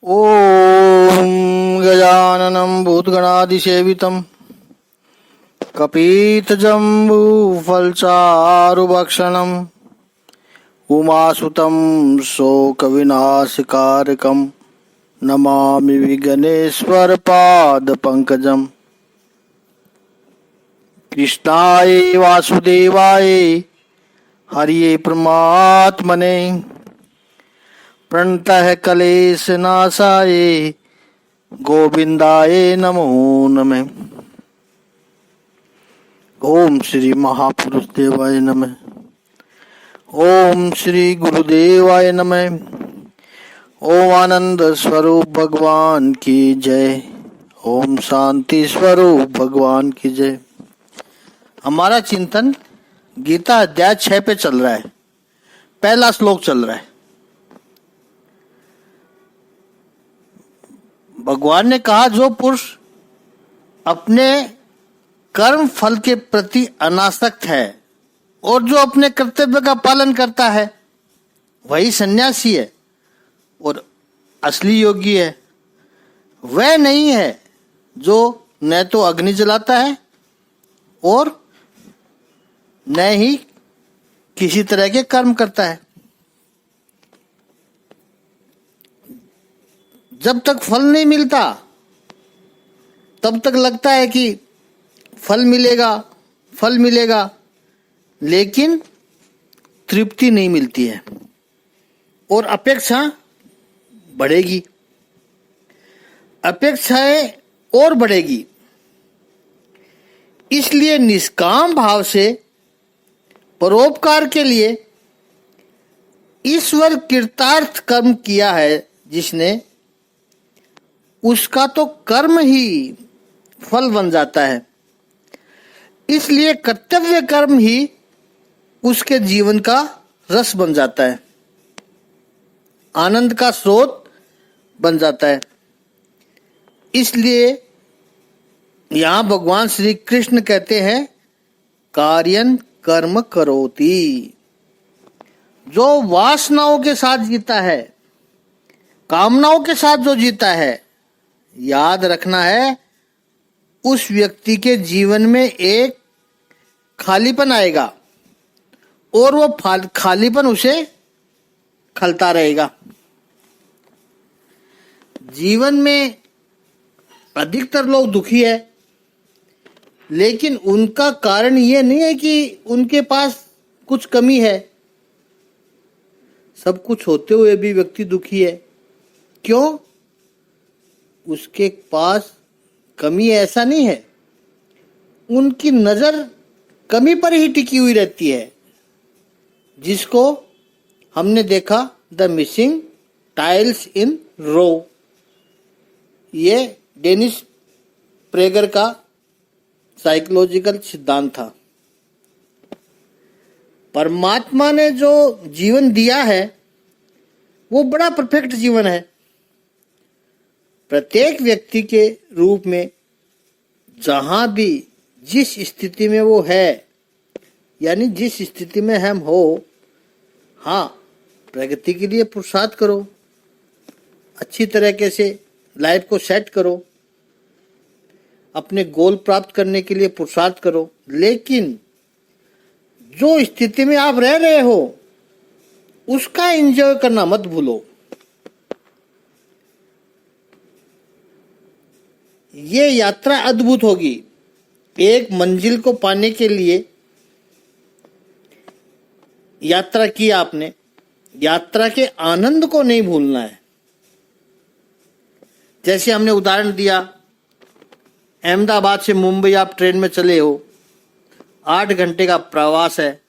ॐ गजाननं भूतगणाधिसेवितं कपीतजम्बूफलचारुभक्षणम् उमासुतं शोकविनाशकारकं नमामि विघ्नेश्वरपादपङ्कजम्। कृष्णाय वासुदेवाय हरिये परमात्मने प्रणतः क्लेशनाशाय गोविंदाय नमो नमः। ओम श्री महापुरुष देवाय नमः। ओम श्री गुरुदेवाय नमः। ओम आनंद स्वरूप भगवान की जय। ओम शांति स्वरूप भगवान की जय। हमारा चिंतन गीता अध्याय 6 पे चल रहा है। पहला श्लोक चल रहा है। भगवान ने कहा, जो पुरुष अपने कर्म फल के प्रति अनासक्त है और जो अपने कर्तव्य का पालन करता है वही सन्यासी है और असली योगी है। वह नहीं है जो न तो अग्नि जलाता है और न ही किसी तरह के कर्म करता है। जब तक फल नहीं मिलता तब तक लगता है कि फल मिलेगा, लेकिन तृप्ति नहीं मिलती है और अपेक्षा बढ़ेगी, अपेक्षाएं और बढ़ेगी। इसलिए निष्काम भाव से परोपकार के लिए ईश्वर कृतार्थ कर्म किया है जिसने, उसका तो कर्म ही फल बन जाता है। इसलिए कर्तव्य कर्म ही उसके जीवन का रस बन जाता है, आनंद का स्रोत बन जाता है। इसलिए यहाँ भगवान श्री कृष्ण कहते हैं, कार्यन कर्म करोति। जो वासनाओं के साथ जीता है, कामनाओं के साथ जो जीता है, याद रखना है उस व्यक्ति के जीवन में एक खालीपन आएगा और वो खालीपन उसे खलता रहेगा। जीवन में अधिकतर लोग दुखी है, लेकिन उनका कारण ये नहीं है कि उनके पास कुछ कमी है। सब कुछ होते हुए भी व्यक्ति दुखी है। क्यों? उसके पास कमी ऐसा नहीं है, उनकी नजर कमी पर ही टिकी हुई रहती है, जिसको हमने देखा द मिसिंग टाइल्स इन रो। ये डेनिस प्रेगर का साइकोलॉजिकल सिद्धांत था। परमात्मा ने जो जीवन दिया है वो बड़ा परफेक्ट जीवन है। प्रत्येक व्यक्ति के रूप में जहां भी जिस स्थिति में वो है, यानी जिस स्थिति में हम हो, हाँ, प्रगति के लिए पुरुषार्थ करो, अच्छी तरीके से लाइफ को सेट करो, अपने गोल प्राप्त करने के लिए पुरुषार्थ करो। लेकिन जो स्थिति में आप रह रहे हो उसका एंजॉय करना मत भूलो। ये यात्रा अद्भुत होगी। एक मंजिल को पाने के लिए यात्रा की आपने, यात्रा के आनंद को नहीं भूलना है। जैसे हमने उदाहरण दिया, अहमदाबाद से मुंबई आप ट्रेन में चले हो, 8 घंटे का प्रवास है।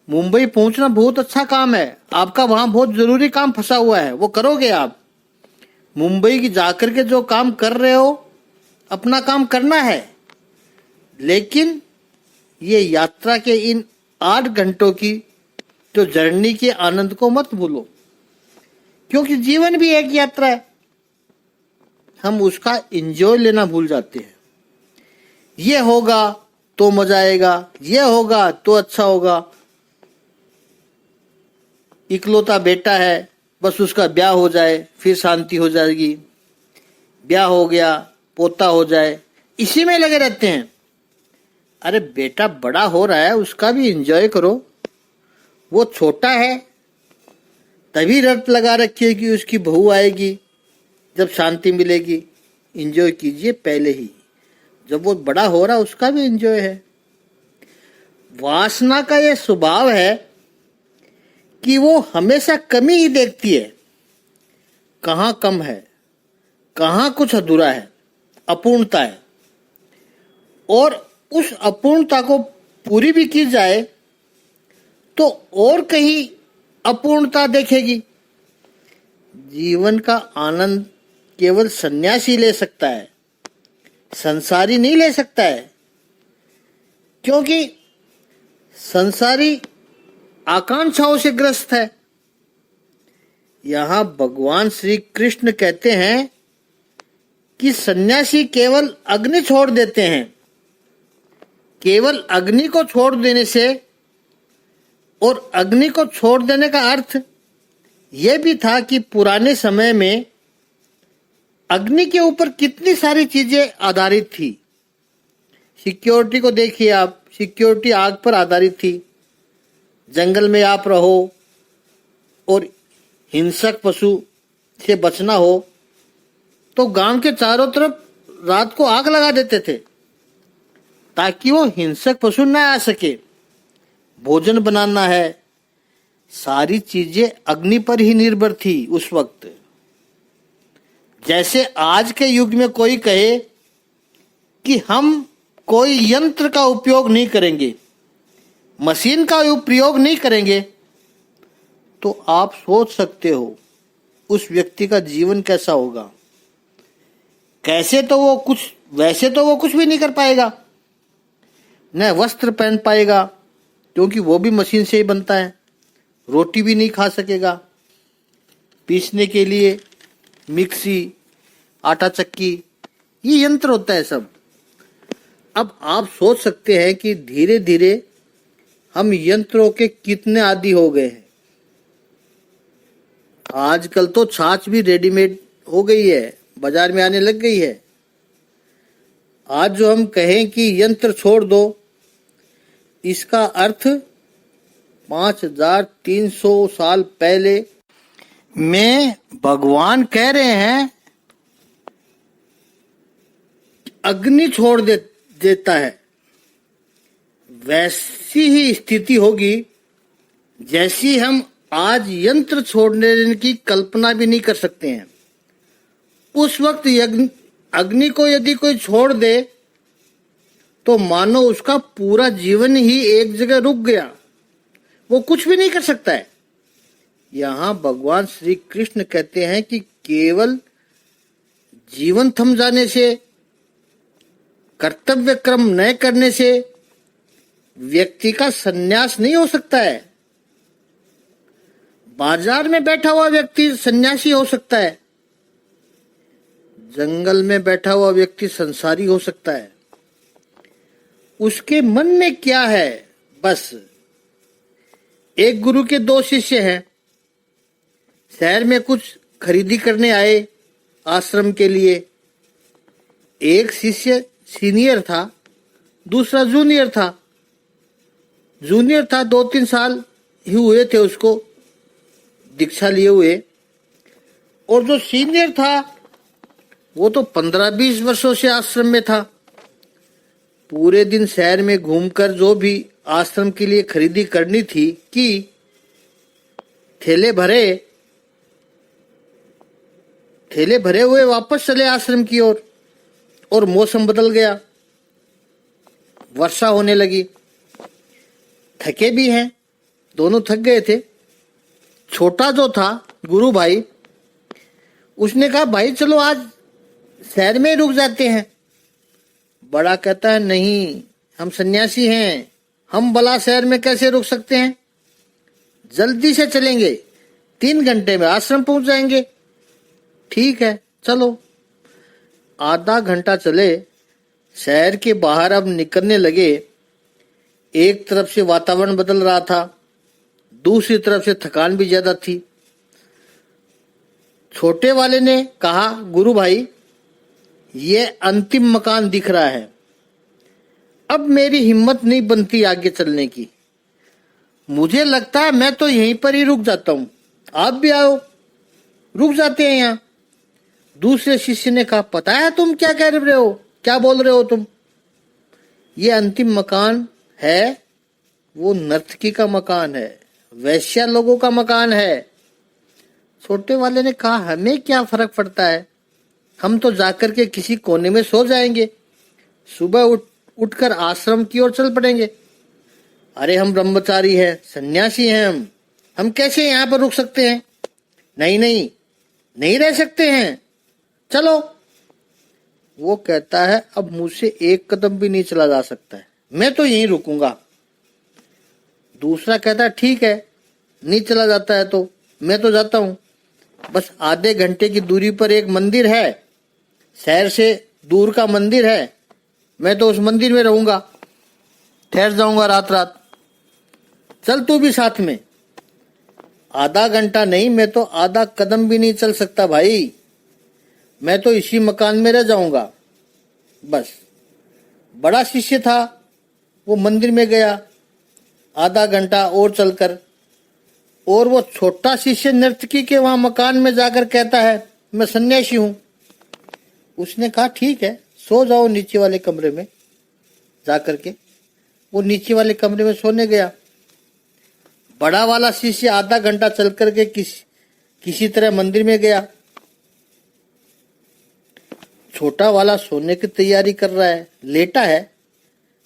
मुंबई पहुंचना बहुत अच्छा काम है, आपका वहां बहुत जरूरी काम फंसा हुआ है, वो करोगे आप। मुंबई की जाकर के जो काम कर रहे हो, अपना काम करना है, लेकिन ये यात्रा के इन 8 घंटों की जो जर्नी के आनंद को मत भूलो, क्योंकि जीवन भी एक यात्रा है। हम उसका एंजॉय लेना भूल जाते हैं। ये होगा तो मजा आएगा, ये होगा तो अच्छा होगा, इकलौता बेटा है, बस उसका ब्याह हो जाए फिर शांति हो जाएगी, ब्याह हो गया पोता हो जाए, इसी में लगे रहते हैं। अरे बेटा बड़ा हो रहा है, उसका भी एंजॉय करो। वो छोटा है तभी रट लगा रखी है कि उसकी बहू आएगी, जब शांति मिलेगी। एंजॉय कीजिए पहले ही, जब वो बड़ा हो रहा उसका भी एंजॉय है। वासना का ये स्वभाव है कि वो हमेशा कमी ही देखती है, कहाँ कम है, कहाँ कुछ अधूरा है, अपूर्णता है। और उस अपूर्णता को पूरी भी की जाए तो और कहीं अपूर्णता देखेगी। जीवन का आनंद केवल सन्यासी ले सकता है, संसारी नहीं ले सकता है, क्योंकि संसारी आकांक्षाओं से ग्रस्त है। यहां भगवान श्री कृष्ण कहते हैं कि सन्यासी केवल अग्नि छोड़ देते हैं। केवल अग्नि को छोड़ देने से, और अग्नि को छोड़ देने का अर्थ यह भी था कि पुराने समय में अग्नि के ऊपर कितनी सारी चीजें आधारित थी। सिक्योरिटी को देखिए आप, सिक्योरिटी आग पर आधारित थी। जंगल में आप रहो और हिंसक पशु से बचना हो तो गांव के चारों तरफ रात को आग लगा देते थे ताकि वो हिंसक पशु न आ सके। भोजन बनाना है, सारी चीजें अग्नि पर ही निर्भर थी उस वक्त। जैसे आज के युग में कोई कहे कि हम कोई यंत्र का उपयोग नहीं करेंगे, मशीन का उपयोग नहीं करेंगे, तो आप सोच सकते हो उस व्यक्ति का जीवन कैसा होगा। वैसे तो वो कुछ भी नहीं कर पाएगा, न वस्त्र पहन पाएगा क्योंकि वो भी मशीन से ही बनता है। रोटी भी नहीं खा सकेगा। पीसने के लिए मिक्सी, आटा चक्की, ये यंत्र होता है सब। अब आप सोच सकते हैं कि धीरे धीरे हम यंत्रों के कितने आदी हो गए हैं। आजकल तो छाछ भी रेडीमेड हो गई है, बाजार में आने लग गई है। आज जो हम कहें कि यंत्र छोड़ दो, इसका अर्थ 5300 साल पहले में भगवान कह रहे हैं अग्नि छोड़ देता है। वैसी ही स्थिति होगी जैसी हम आज यंत्र छोड़ने की कल्पना भी नहीं कर सकते हैं। उस वक्त अग्नि को यदि कोई छोड़ दे तो मानो उसका पूरा जीवन ही एक जगह रुक गया, वो कुछ भी नहीं कर सकता है। यहां भगवान श्री कृष्ण कहते हैं कि केवल जीवन थम जाने से, कर्तव्य कर्म न करने से व्यक्ति का सन्यास नहीं हो सकता है। बाजार में बैठा हुआ व्यक्ति सन्यासी हो सकता है, जंगल में बैठा हुआ व्यक्ति संसारी हो सकता है। उसके मन में क्या है, बस। एक गुरु के 2 शिष्य हैं, शहर में कुछ खरीदी करने आए आश्रम के लिए। एक शिष्य सीनियर था, दूसरा जूनियर था। जूनियर था, 2-3 साल ही हुए थे उसको दीक्षा लिए हुए, और जो सीनियर था वो तो 15-20 वर्षों से आश्रम में था। पूरे दिन शहर में घूमकर जो भी आश्रम के लिए खरीदी करनी थी कि थैले भरे हुए वापस चले आश्रम की ओर। और मौसम बदल गया, वर्षा होने लगी। थके भी हैं, दोनों थक गए थे। छोटा जो था गुरु भाई, उसने कहा भाई चलो आज शहर में रुक जाते हैं। बड़ा कहता है नहीं, हम सन्यासी हैं, हम भला शहर में कैसे रुक सकते हैं, जल्दी से चलेंगे, 3 घंटे में आश्रम पहुंच जाएंगे। ठीक है चलो। आधा घंटा चले, शहर के बाहर अब निकलने लगे। एक तरफ से वातावरण बदल रहा था, दूसरी तरफ से थकान भी ज्यादा थी। छोटे वाले ने कहा, गुरु भाई ये अंतिम मकान दिख रहा है, अब मेरी हिम्मत नहीं बनती आगे चलने की, मुझे लगता है मैं तो यहीं पर ही रुक जाता हूं, आप भी आओ, रुक जाते हैं यहाँ। दूसरे शिष्य ने कहा, पता है तुम क्या कह रहे हो, क्या बोल रहे हो तुम, ये अंतिम मकान है वो नर्तकी का मकान है, वैश्या लोगों का मकान है। छोटे वाले ने कहा, हमें क्या फर्क पड़ता है, हम तो जाकर के किसी कोने में सो जाएंगे, सुबह उठकर आश्रम की ओर चल पड़ेंगे। अरे हम ब्रह्मचारी हैं, सन्यासी हैं, हम कैसे यहाँ पर रुक सकते हैं, नहीं नहीं नहीं रह सकते हैं, चलो। वो कहता है, अब मुझसे एक कदम भी नहीं चला जा सकता है, मैं तो यहीं रुकूंगा। दूसरा कहता है, ठीक है, नहीं चला जाता है तो मैं तो जाता हूं, बस आधे घंटे की दूरी पर एक मंदिर है, शहर से दूर का मंदिर है, मैं तो उस मंदिर में रहूंगा, ठहर जाऊंगा रात रात, चल तू भी साथ में। आधा घंटा नहीं, मैं तो आधा कदम भी नहीं चल सकता भाई, मैं तो इसी मकान में रह जाऊंगा। बस बड़ा शिष्य था, वो मंदिर में गया आधा घंटा और चलकर, और वो छोटा शिष्य नर्तकी के वहां मकान में जाकर कहता है, मैं सन्यासी हूं। उसने कहा, ठीक है, सो जाओ नीचे वाले कमरे में जाकर के। वो नीचे वाले कमरे में सोने गया। बड़ा वाला शिष्य आधा घंटा चल करके किसी तरह मंदिर में गया। छोटा वाला सोने की तैयारी कर रहा है, लेटा है,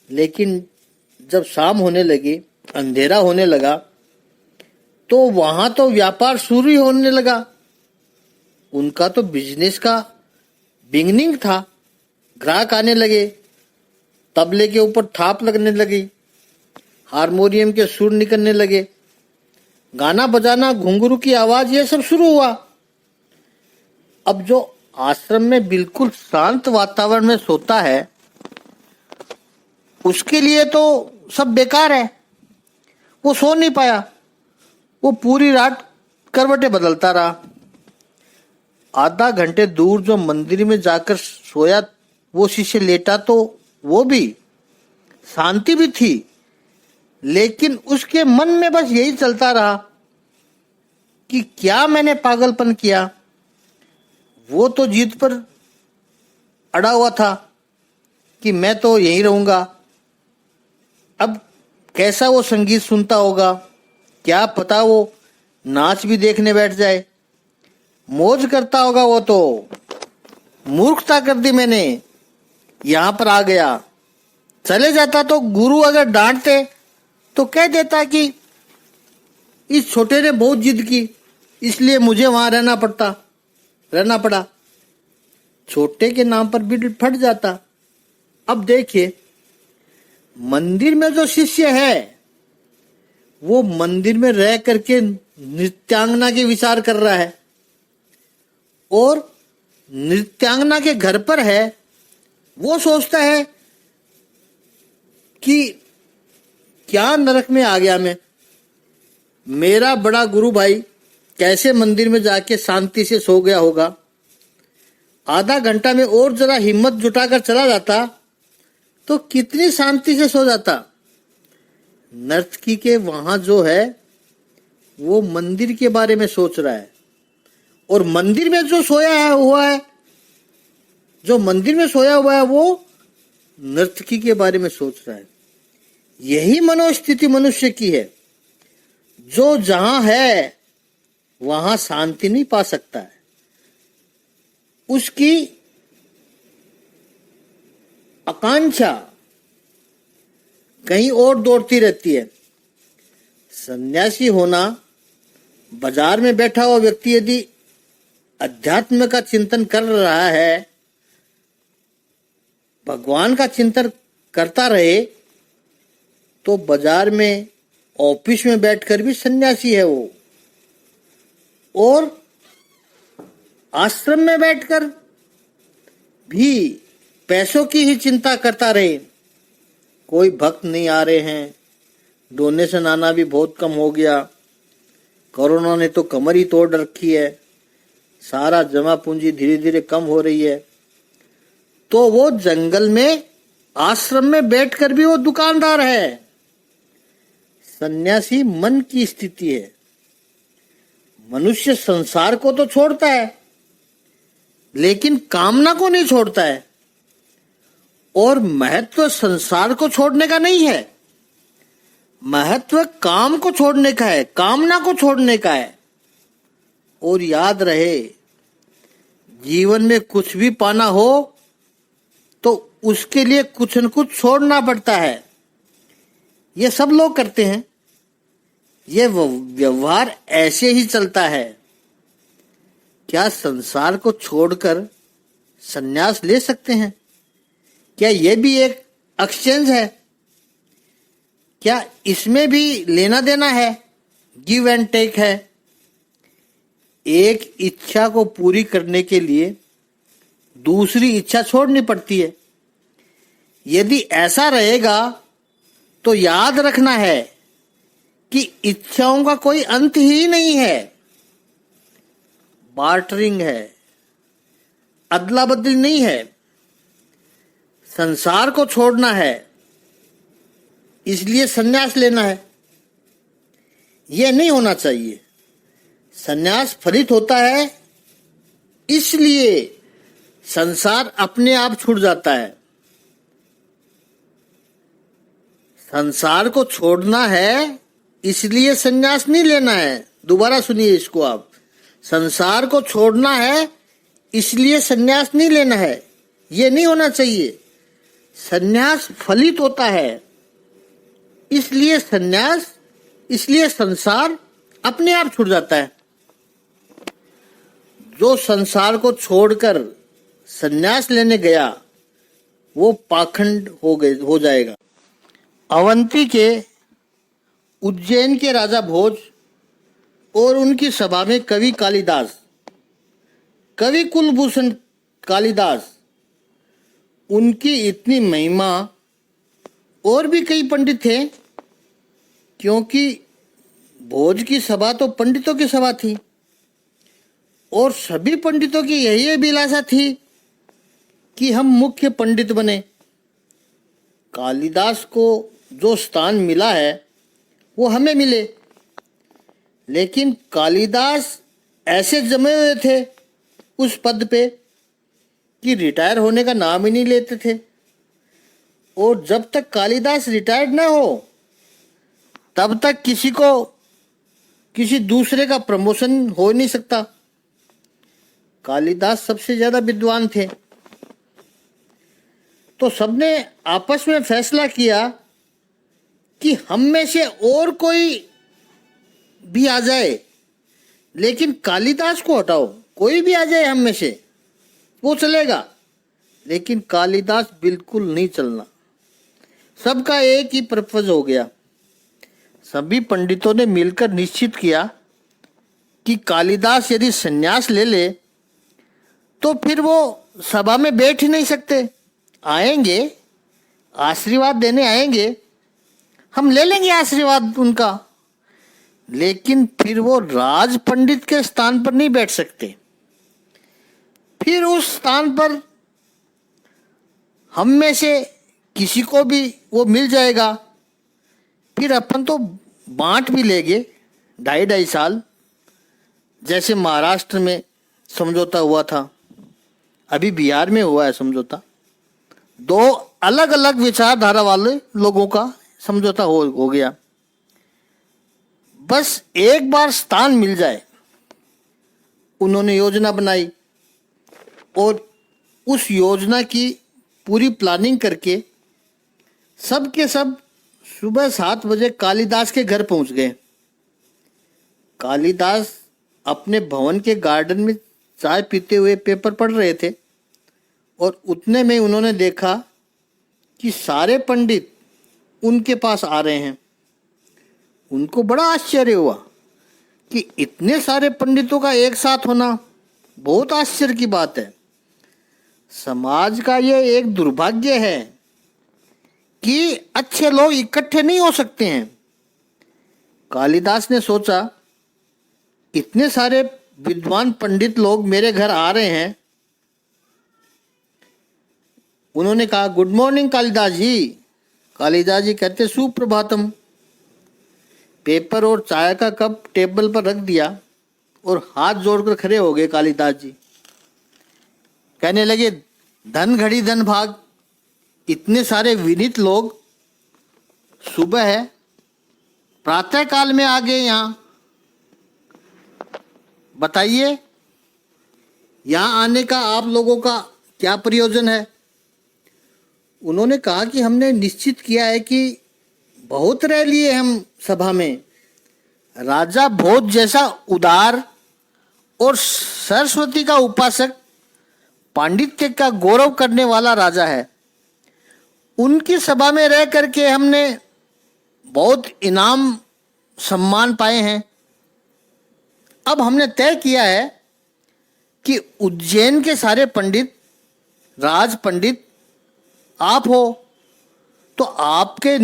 लेकिन जब शाम होने लगी, अंधेरा होने लगा, तो वहां तो व्यापार शुरू ही होने लगा। उनका तो बिजनेस का बिगनिंग था, ग्राहक आने लगे, तबले के ऊपर थाप लगने लगी, हारमोनियम के सुर निकलने लगे, गाना बजाना, घुंघरू की आवाज, ये सब शुरू हुआ। अब जो आश्रम में बिल्कुल शांत वातावरण में सोता है, उसके लिए तो सब बेकार है, वो सो नहीं पाया, वो पूरी रात करवटें बदलता रहा। आधा घंटे दूर जो मंदिर में जाकर सोया वो शिष्य लेटा, तो वो भी शांति भी थी, लेकिन उसके मन में बस यही चलता रहा कि क्या मैंने पागलपन किया। वो तो जिद पर अड़ा हुआ था कि मैं तो यहीं रहूंगा। अब कैसा वो संगीत सुनता होगा, क्या पता वो नाच भी देखने बैठ जाए, मौज करता होगा। वो तो मूर्खता कर दी मैंने, यहां पर आ गया। चले जाता तो गुरु अगर डांटते तो कह देता कि इस छोटे ने बहुत जिद की, इसलिए मुझे वहां रहना पड़ा, छोटे के नाम पर बिल फट जाता। अब देखिए, मंदिर में जो शिष्य है वो मंदिर में रह करके नृत्यांगना के विचार कर रहा है, और नृत्यांगना के घर पर है वो सोचता है कि क्या नरक में आ गया मैं, मेरा बड़ा गुरु भाई कैसे मंदिर में जाके शांति से सो गया होगा। आधा घंटा में और जरा हिम्मत जुटाकर चला जाता तो कितनी शांति से सो जाता। नर्तकी के वहां जो है वो मंदिर के बारे में सोच रहा है, और मंदिर में जो मंदिर में सोया हुआ है वो नर्तकी के बारे में सोच रहा है। यही मनोस्थिति मनुष्य की है, जो जहां है वहां शांति नहीं पा सकता है, उसकी आकांक्षा कहीं और दौड़ती रहती है। सन्यासी होना, बाजार में बैठा हुआ व्यक्ति यदि अध्यात्म का चिंतन कर रहा है, भगवान का चिंतन करता रहे, तो बाजार में, ऑफिस में बैठकर भी सन्यासी है वो, और आश्रम में बैठकर भी पैसों की ही चिंता करता रहे। कोई भक्त नहीं आ रहे हैं, डोनेशन आना भी बहुत कम हो गया, कोरोना ने तो कमर ही तोड़ रखी है, सारा जमा पूंजी धीरे धीरे कम हो रही है, तो वो जंगल में आश्रम में बैठकर भी वो दुकानदार है। सन्यासी मन की स्थिति है। मनुष्य संसार को तो छोड़ता है, लेकिन कामना को नहीं छोड़ता है। और महत्व संसार को छोड़ने का नहीं है, महत्व काम को छोड़ने का है, कामना को छोड़ने का है। और याद रहे, जीवन में कुछ भी पाना हो तो उसके लिए कुछ न कुछ छोड़ना पड़ता है। ये सब लोग करते हैं, ये व्यवहार ऐसे ही चलता है। क्या संसार को छोड़कर संन्यास ले सकते हैं? क्या यह भी एक एक्सचेंज है? क्या इसमें भी लेना देना है, गिव एंड टेक है? एक इच्छा को पूरी करने के लिए दूसरी इच्छा छोड़नी पड़ती है। यदि ऐसा रहेगा तो याद रखना है कि इच्छाओं का कोई अंत ही नहीं है, बार्टरिंग है, अदला बदली नहीं है। संसार को छोड़ना है, इसलिए संन्यास लेना है, यह नहीं होना चाहिए। संन्यास फलित होता है, इसलिए संसार अपने आप छूट जाता है। संसार को छोड़ना है, इसलिए संन्यास नहीं लेना है। दोबारा सुनिए इसको आप। संसार को छोड़ना है, इसलिए संन्यास नहीं लेना है, यह नहीं होना चाहिए। संन्यास फलित होता है, इसलिए संन्यास, इसलिए संसार अपने आप छूट जाता है। जो संसार को छोड़कर संन्यास लेने गया वो पाखंड हो जाएगा। अवंती के उज्जैन के राजा भोज और उनकी सभा में कवि कालिदास, कवि कुलभूषण कालिदास, उनकी इतनी महिमा, और भी कई पंडित थे, क्योंकि भोज की सभा तो पंडितों की सभा थी और सभी पंडितों की यही अभिलाषा थी कि हम मुख्य पंडित बने। कालिदास को जो स्थान मिला है वो हमें मिले, लेकिन कालिदास ऐसे जमे हुए थे उस पद पे कि रिटायर होने का नाम ही नहीं लेते थे। और जब तक कालिदास रिटायर्ड ना हो तब तक किसी को किसी दूसरे का प्रमोशन हो नहीं सकता। कालिदास सबसे ज्यादा विद्वान थे, तो सबने आपस में फैसला किया कि हम में से और कोई भी आ जाए, लेकिन कालिदास को हटाओ। कोई भी आ जाए हम में से वो चलेगा, लेकिन कालिदास बिल्कुल नहीं चलना। सबका एक ही पर्पज हो गया। सभी पंडितों ने मिलकर निश्चित किया कि कालिदास यदि संन्यास ले ले तो फिर वो सभा में बैठ ही नहीं सकते। आएंगे, आशीर्वाद देने आएंगे, हम ले लेंगे आशीर्वाद उनका, लेकिन फिर वो राज पंडित के स्थान पर नहीं बैठ सकते। फिर उस स्थान पर हम में से किसी को भी वो मिल जाएगा। फिर अपन तो बांट भी लेंगे 2.5 साल, जैसे महाराष्ट्र में समझौता हुआ था, अभी बिहार में हुआ है समझौता। 2 अलग अलग विचारधारा वाले लोगों का समझौता हो गया। बस एक बार स्थान मिल जाए। उन्होंने योजना बनाई और उस योजना की पूरी प्लानिंग करके सब के सब सुबह 7 बजे कालिदास के घर पहुंच गए। कालिदास अपने भवन के गार्डन में चाय पीते हुए पेपर पढ़ रहे थे और उतने में उन्होंने देखा कि सारे पंडित उनके पास आ रहे हैं। उनको बड़ा आश्चर्य हुआ कि इतने सारे पंडितों का एक साथ होना बहुत आश्चर्य की बात है। समाज का ये एक दुर्भाग्य है कि अच्छे लोग इकट्ठे नहीं हो सकते हैं। कालिदास ने सोचा, इतने सारे विद्वान पंडित लोग मेरे घर आ रहे हैं। उन्होंने कहा, गुड मॉर्निंग कालिदास जी। कालिदास जी कहते, सुप्रभातम। पेपर और चाय का कप टेबल पर रख दिया और हाथ जोड़कर खड़े हो गए कालिदास जी। कहने लगे, धन घड़ी धन भाग, इतने सारे विनीत लोग सुबह है, प्रातः काल में आ गए यहाँ। बताइए, यहाँ आने का आप लोगों का क्या प्रयोजन है? उन्होंने कहा कि हमने निश्चित किया है कि बहुत रह लिए हम सभा में। राजा भोज जैसा उदार और सरस्वती का उपासक, पांडित्य का गौरव करने वाला राजा है। उनकी सभा में रह करके हमने बहुत इनाम सम्मान पाए हैं। अब हमने तय किया है कि उज्जैन के सारे पंडित, राज पंडित आप हो, तो आपके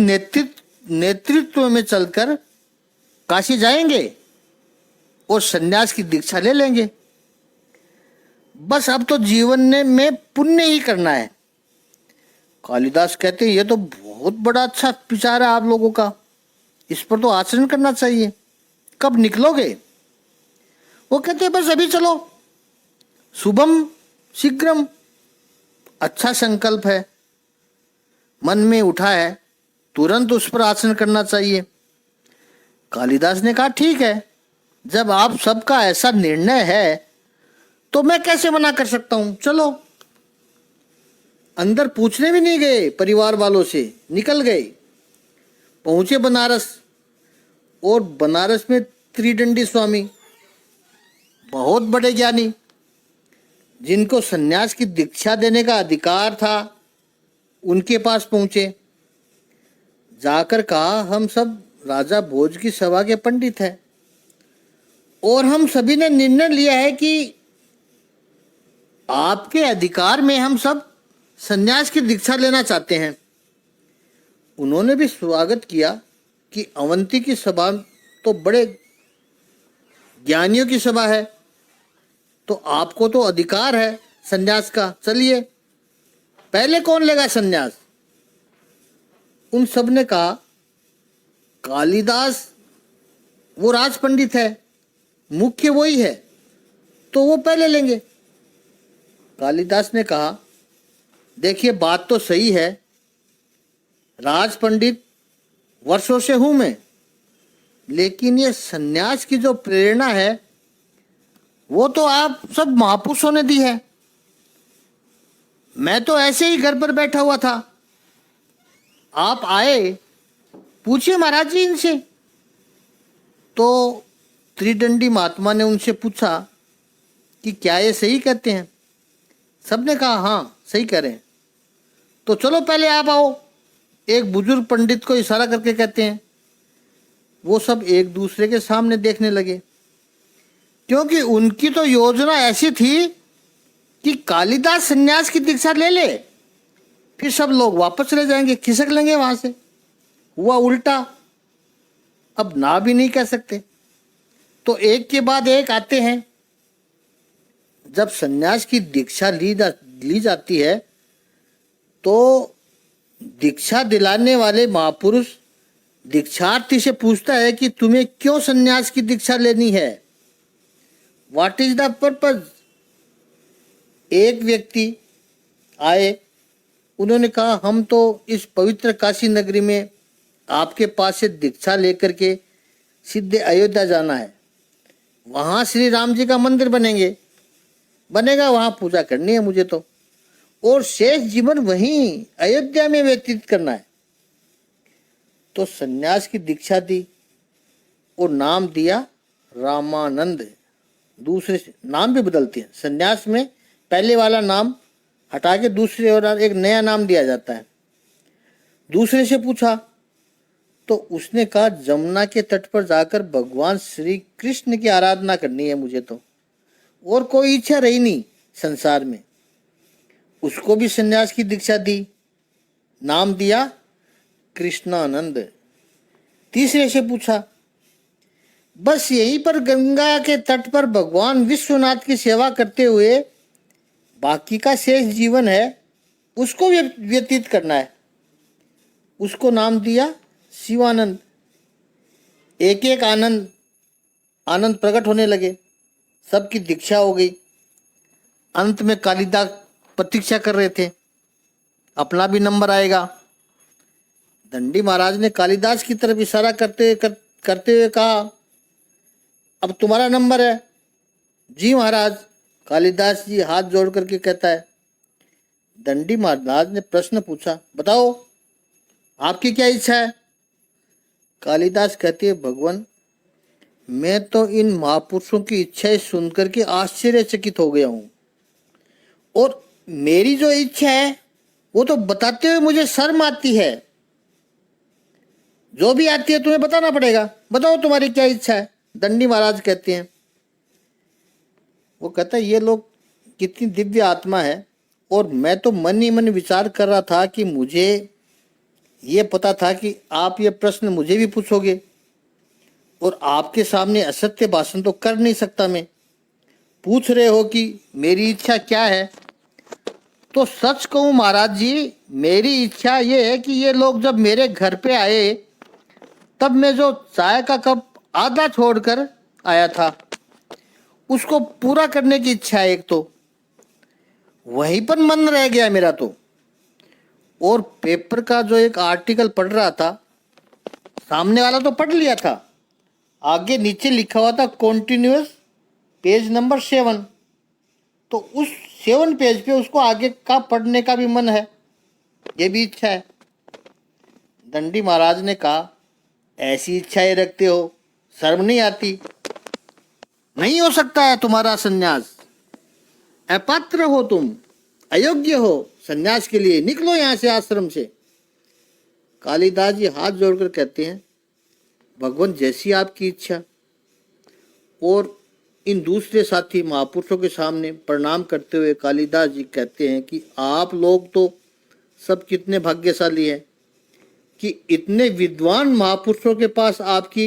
नेतृत्व में चलकर काशी जाएंगे और सन्यास की दीक्षा ले लेंगे। बस अब तो जीवन में पुण्य ही करना है। कालिदास कहते हैं, ये तो बहुत बड़ा अच्छा विचार है आप लोगों का, इस पर तो आचरण करना चाहिए। कब निकलोगे? वो कहते हैं, बस अभी चलो। शुभम शीघ्रम, अच्छा संकल्प है, मन में उठा है, तुरंत उस पर आचरण करना चाहिए। कालिदास ने कहा, ठीक है, जब आप सबका ऐसा निर्णय है तो मैं कैसे मना कर सकता हूं, चलो। अंदर पूछने भी नहीं गए परिवार वालों से, निकल गए। पहुंचे बनारस, और बनारस में त्रिदंडी स्वामी, बहुत बड़े ज्ञानी, जिनको सन्यास की दीक्षा देने का अधिकार था, उनके पास पहुंचे। जाकर कहा, हम सब राजा भोज की सभा के पंडित हैं और हम सभी ने निर्णय लिया है कि आपके अधिकार में हम सब सन्यास की दीक्षा लेना चाहते हैं। उन्होंने भी स्वागत किया कि अवंती की सभा तो बड़े ज्ञानियों की सभा है, तो आपको तो अधिकार है सन्यास का, चलिए। पहले कौन लेगा सन्यास? उन सब ने कहा, कालिदास वो राज पंडित है, मुख्य वही है, तो वो पहले लेंगे। कालिदास ने कहा, देखिए बात तो सही है, राज पंडित वर्षों से हूं मैं, लेकिन ये सन्यास की जो प्रेरणा है वो तो आप सब महापुरुषों ने दी है। मैं तो ऐसे ही घर पर बैठा हुआ था, आप आए, पूछिए महाराज जी इनसे। तो त्रिदंडी महात्मा ने उनसे पूछा कि क्या ये सही कहते हैं? सबने कहा, हाँ सही कह रहे हैं। तो चलो पहले आप आओ, एक बुजुर्ग पंडित को इशारा करके कहते हैं। वो सब एक दूसरे के सामने देखने लगे, क्योंकि उनकी तो योजना ऐसी थी कि कालिदास सन्यास की दीक्षा ले ले, फिर सब लोग वापस चले जाएंगे, खिसक लेंगे वहां से। हुआ उल्टा, अब ना भी नहीं कह सकते, तो एक के बाद एक आते हैं। जब सन्यास की दीक्षा ली जाती है तो दीक्षा दिलाने वाले महापुरुष दीक्षार्थी से पूछता है कि तुम्हें क्यों सन्यास की दीक्षा लेनी है, व्हाट इज द पर्पज। एक व्यक्ति आए, उन्होंने कहा, हम तो इस पवित्र काशी नगरी में आपके पास से दीक्षा लेकर के सीधे अयोध्या जाना है, वहाँ श्री राम जी का मंदिर बनेगा, वहाँ पूजा करनी है मुझे तो, और शेष जीवन वहीं अयोध्या में व्यतीत करना है। तो सन्यास की दीक्षा दी और नाम दिया रामानंद। दूसरे नाम भी बदलते हैं, सन्यास में पहले वाला नाम हटा के दूसरे और एक नया नाम दिया जाता है। दूसरे से पूछा तो उसने कहा, जमुना के तट पर जाकर भगवान श्री कृष्ण की आराधना करनी है मुझे तो, और कोई इच्छा रही नहीं संसार में। उसको भी सन्यास की दीक्षा दी, नाम दिया कृष्णानंद। तीसरे से पूछा, बस यहीं पर गंगा के तट पर भगवान विश्वनाथ की सेवा करते हुए बाकी का शेष जीवन है उसको व्यतीत करना है। उसको नाम दिया शिवानंद। एक एक आनंद आनंद प्रकट होने लगे, सबकी दीक्षा हो गई। अंत में कालिदास प्रतीक्षा कर रहे थे, अपना भी नंबर आएगा। दंडी महाराज ने कालिदास की तरफ इशारा करते हुए कहा, अब तुम्हारा नंबर है। जी महाराज, कालिदास जी हाथ जोड़ करके कहता है। दंडी महाराज ने प्रश्न पूछा, बताओ आपकी क्या इच्छा है। कालिदास कहते हैं, भगवान मैं तो इन महापुरुषों की इच्छाएं सुनकर के आश्चर्यचकित हो गया हूँ, और मेरी जो इच्छा है वो तो बताते हुए मुझे शर्म आती है। जो भी आती है तुम्हें बताना पड़ेगा, बताओ तुम्हारी क्या इच्छा है। दंडी महाराज कहते हैं, वो कहता है ये लोग कितनी दिव्य आत्मा है, और मैं तो मन ही मन विचार कर रहा था कि मुझे ये पता था कि आप ये प्रश्न मुझे भी पूछोगे, और आपके सामने असत्य भाषण तो कर नहीं सकता मैं। पूछ रहे हो कि मेरी इच्छा क्या है, तो सच कहूँ महाराज जी, मेरी इच्छा ये है कि ये लोग जब मेरे घर पे आए तब मैं जो चाय का कप आधा छोड़कर आया था उसको पूरा करने की इच्छा है। एक तो वहीं पर मन रह गया मेरा तो, और पेपर का जो एक आर्टिकल पढ़ रहा था, सामने वाला तो पढ़ लिया था, आगे नीचे लिखा हुआ था कॉन्टिन्यूअस पेज नंबर 7, तो उस 7 पेज पे उसको आगे का पढ़ने का भी मन है, ये भी इच्छा है। दंडी महाराज ने कहा, ऐसी इच्छाएं रखते हो, शर्म नहीं आती? नहीं हो सकता है तुम्हारा सन्यास, अपात्र हो तुम, अयोग्य हो सन्यास के लिए, निकलो यहाँ से आश्रम से। कालिदास जी हाथ जोड़कर कहते हैं, भगवान जैसी आपकी इच्छा। और इन दूसरे साथी महापुरुषों के सामने प्रणाम करते हुए कालिदास जी कहते हैं कि आप लोग तो सब कितने भाग्यशाली हैं कि इतने विद्वान महापुरुषों के पास आपकी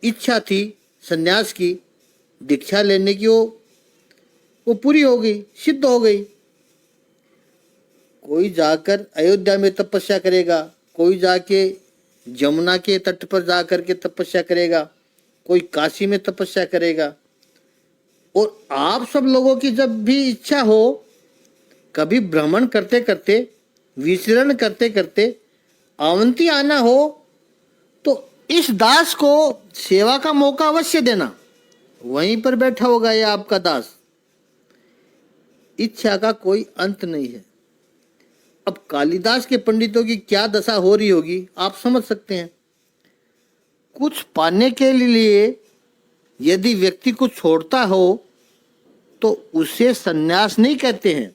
इच्छा थी सन्यास की, दीक्षा लेने की, वो पूरी हो गई, सिद्ध हो गई। कोई जाकर अयोध्या में तपस्या करेगा, कोई जाके जमुना के तट पर जाकर के तपस्या करेगा, कोई काशी में तपस्या करेगा, और आप सब लोगों की जब भी इच्छा हो, कभी भ्रमण करते करते, विचरण करते करते अवंती आना हो, तो इस दास को सेवा का मौका अवश्य देना। वहीं पर बैठा होगा ये आपका दास। इच्छा का कोई अंत नहीं है। अब कालिदास के पंडितों की क्या दशा हो रही होगी आप समझ सकते हैं। कुछ पाने के लिए यदि व्यक्ति को छोड़ता हो तो उसे सन्यास नहीं कहते हैं,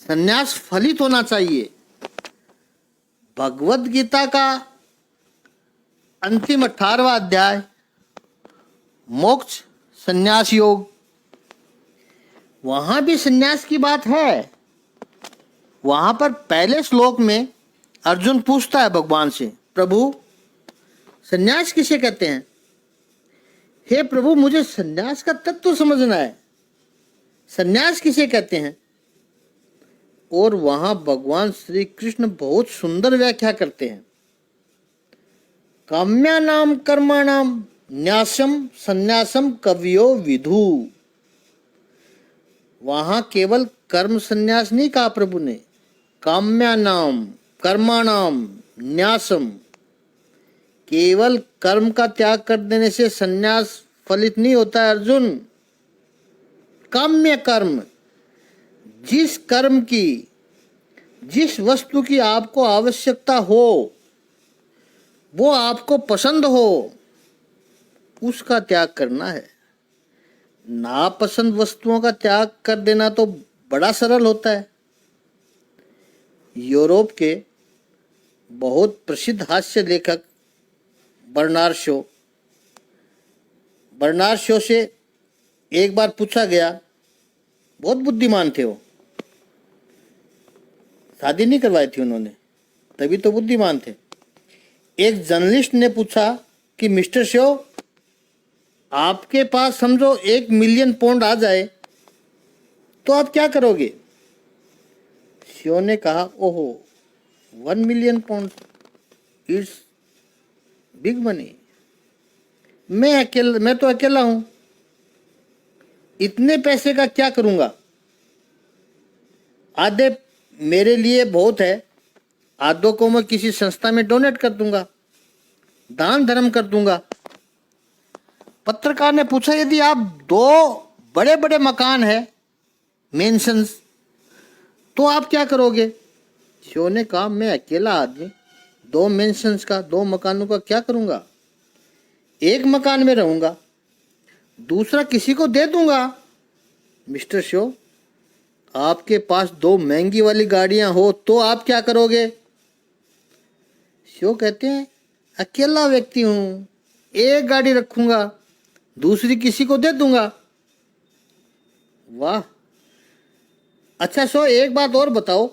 सन्यास फलित होना चाहिए। भगवत गीता का अंतिम 18वां अध्याय मोक्ष सन्यास योग, वहां भी सन्यास की बात है। वहां पर पहले श्लोक में अर्जुन पूछता है भगवान से, प्रभु सन्यास किसे कहते हैं? हे प्रभु, मुझे सन्यास का तत्व समझना है, सन्यास किसे कहते हैं? और वहां भगवान श्री कृष्ण बहुत सुंदर व्याख्या करते हैं। काम्यानाम कर्माणाम न्यासम सन्यासम कवियो विधु। वहां केवल कर्म सन्यास नहीं कहा प्रभु ने, काम्यानाम कर्माणाम न्यासम, केवल कर्म का त्याग कर देने से सन्यास फलित नहीं होता है अर्जुन। काम्य कर्म, जिस कर्म की, जिस वस्तु की आपको आवश्यकता हो, वो आपको पसंद हो, उसका त्याग करना है। नापसंद वस्तुओं का त्याग कर देना तो बड़ा सरल होता है। यूरोप के बहुत प्रसिद्ध हास्य लेखक बर्नार्ड शो से एक बार पूछा गया, बहुत बुद्धिमान थे वो, शादी नहीं करवाई थी उन्होंने, तभी तो बुद्धिमान थे। एक जर्नलिस्ट ने पूछा कि मिस्टर शिव, आपके पास समझो 1 मिलियन पाउंड आ जाए तो आप क्या करोगे? शिव ने कहा, ओहो, 1 million pound, it's big money. मैं तो अकेला हूं, इतने पैसे का क्या करूंगा? आधे मेरे लिए बहुत है, आधों को मैं किसी संस्था में डोनेट कर दूंगा, दान धर्म कर दूंगा। पत्रकार ने पूछा, यदि आप 2 बड़े-बड़े मकान है, मेंशंस, तो आप क्या करोगे? शिव ने कहा, मैं अकेला आदमी 2 मेंशंस का, 2 मकानों का क्या करूंगा? एक मकान में रहूंगा, दूसरा किसी को दे दूंगा। मिस्टर शिव, आपके पास 2 महंगी वाली गाड़ियां हो तो आप क्या करोगे? शिव कहते हैं, अकेला व्यक्ति हूं, एक गाड़ी रखूंगा, दूसरी किसी को दे दूंगा। वाह, अच्छा शिव, एक बात और बताओ,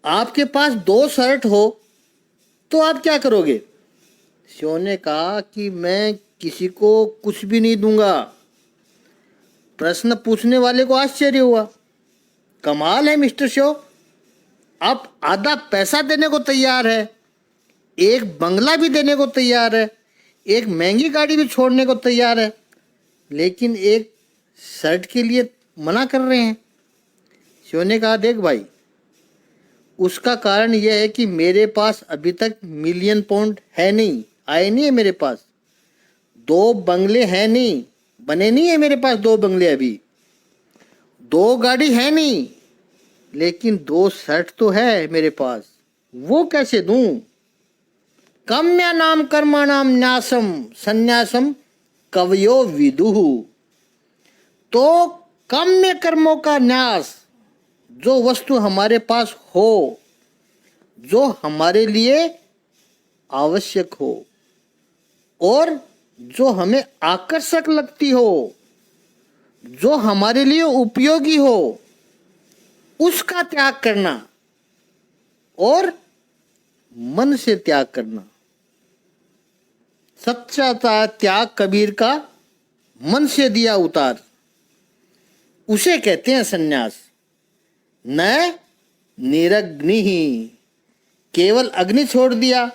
आपके पास 2 शर्ट हो तो आप क्या करोगे? शिव ने कहा कि मैं किसी को कुछ भी नहीं दूंगा। प्रश्न पूछने वाले को आश्चर्य हुआ, कमाल है मिस्टर शिव, आप आधा पैसा देने को तैयार है, एक बंगला भी देने को तैयार है, एक महंगी गाड़ी भी छोड़ने को तैयार है, लेकिन एक शर्ट के लिए मना कर रहे हैं। शिव ने कहा, देख भाई, उसका कारण यह है कि मेरे पास अभी तक 1 मिलियन पाउंड है नहीं, आए नहीं है मेरे पास। 2 बंगले हैं नहीं, बने नहीं है मेरे पास 2 बंगले अभी। 2 गाड़ी है नहीं, लेकिन 2 शर्ट तो है मेरे पास, वो कैसे दूं? काम्या नाम कर्माणाम न्यासम संन्यासम कवयो विदुहु। तो काम्य कर्मों का न्यास, जो वस्तु हमारे पास हो, जो हमारे लिए आवश्यक हो और जो हमें आकर्षक लगती हो, जो हमारे लिए उपयोगी हो, उसका त्याग करना और मन से त्याग करना। सच्चा त्याग कबीर का मन से दिया उतार, उसे कहते हैं सन्यास। न निरग्नि ही, केवल अग्नि छोड़ दिया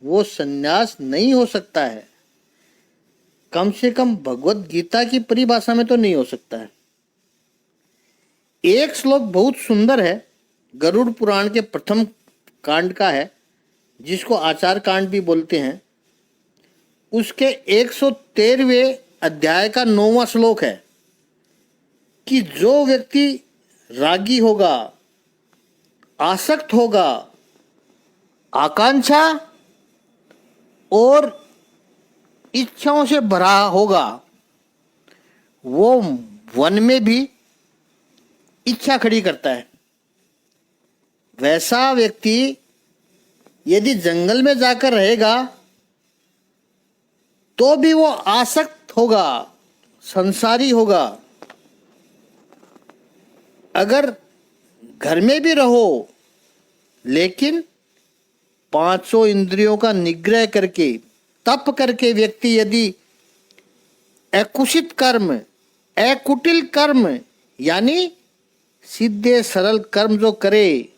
वो सन्यास नहीं हो सकता है, कम से कम भगवत गीता की परिभाषा में तो नहीं हो सकता है। एक श्लोक बहुत सुंदर है, गरुड़ पुराण के प्रथम कांड का है, जिसको आचार कांड भी बोलते हैं। उसके 113वें अध्याय का 9वां श्लोक है कि जो व्यक्ति रागी होगा, आसक्त होगा, आकांक्षा और इच्छाओं से भरा होगा, वो वन में भी इच्छा खड़ी करता है। वैसा व्यक्ति यदि जंगल में जाकर रहेगा तो भी वो आसक्त होगा, संसारी होगा। अगर घर में भी रहो लेकिन 5 इंद्रियों का निग्रह करके, तप करके व्यक्ति यदि अकुशित कर्म, अकुटिल कर्म, यानी सीधे सरल कर्म जो करे,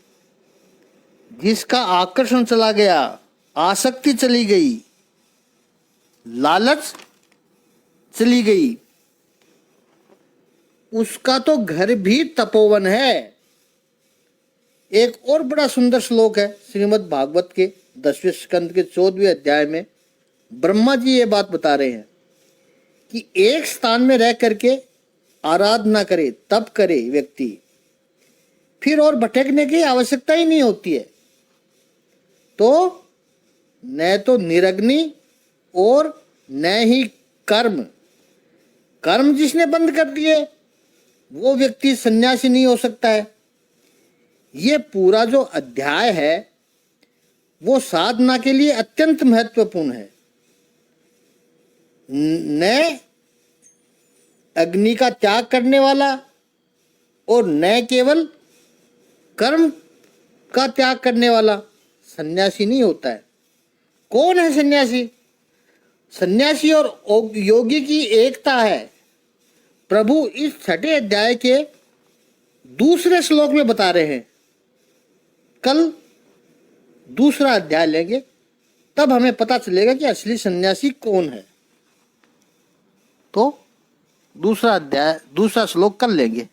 जिसका आकर्षण चला गया, आसक्ति चली गई, लालच चली गई, उसका तो घर भी तपोवन है। एक और बड़ा सुंदर श्लोक है श्रीमद् भागवत के 10वें स्कंद के 14वें अध्याय में। ब्रह्मा जी ये बात बता रहे हैं कि एक स्थान में रह करके आराधना करे, तप करे व्यक्ति, फिर और भटकने की आवश्यकता ही नहीं होती है। तो न तो निरग्नि और न ही कर्म, कर्म जिसने बंद कर दिए वो व्यक्ति सन्यासी नहीं हो सकता है। ये पूरा जो अध्याय है वो साधना के लिए अत्यंत महत्वपूर्ण है। न अग्नि का त्याग करने वाला और न केवल कर्म का त्याग करने वाला सन्यासी नहीं होता है। कौन है सन्यासी? सन्यासी और योगी की एकता है, प्रभु इस छठे अध्याय के दूसरे श्लोक में बता रहे हैं। कल दूसरा अध्याय लेंगे, तब हमें पता चलेगा कि असली सन्यासी कौन है। तो दूसरा अध्याय, दूसरा श्लोक कल लेंगे।